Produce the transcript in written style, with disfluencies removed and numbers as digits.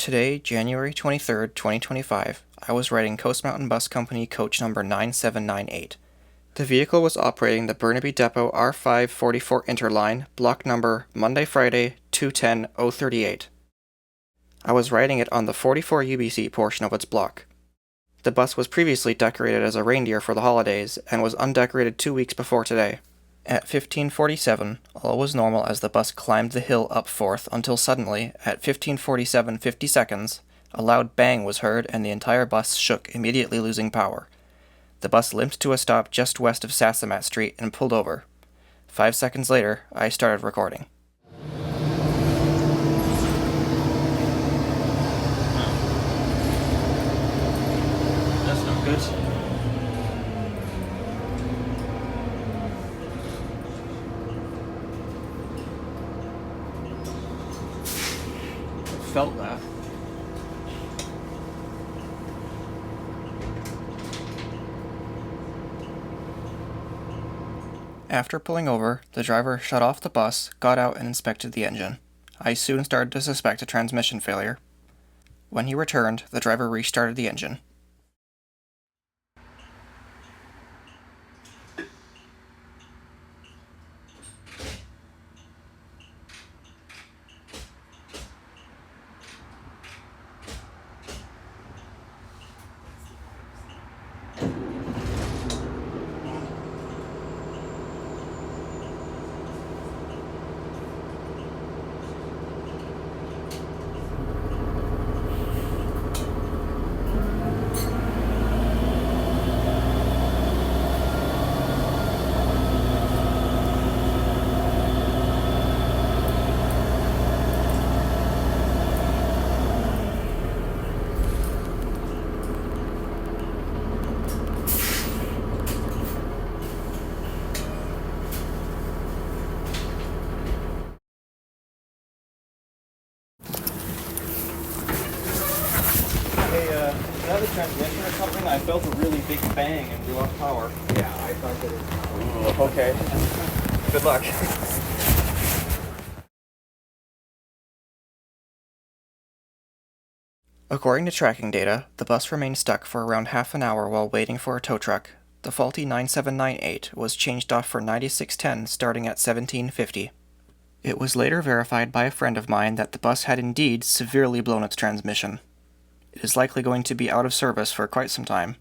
Today, January 23rd, 2025, I was riding Coast Mountain Bus Company coach number 9798. The vehicle was operating the Burnaby Depot R544 Interline, block number Monday-Friday 210038. I was riding it on the 44 UBC portion of its block. The bus was previously decorated as a reindeer for the holidays and was undecorated 2 weeks before today. At 15:47, all was normal as the bus climbed the hill up 4th until suddenly, at 15:47 50 seconds, a loud bang was heard and the entire bus shook, immediately losing power. The bus limped to a stop just west of Sassamat Street and pulled over. 5 seconds later, I started recording. That's not good. Felt that. After pulling over, the driver shut off the bus, got out and inspected the engine. I soon started to suspect a transmission failure. When he returned, the driver restarted the engine. Hey, is that the transmission or something? I felt a really big bang and we lost power. Yeah, I thought that it was. Okay. Good luck. According to tracking data, the bus remained stuck for around half an hour while waiting for a tow truck. The faulty 9798 was changed off for 9610 starting at 1750. It was later verified by a friend of mine that the bus had indeed severely blown its transmission. It is likely going to be out of service for quite some time.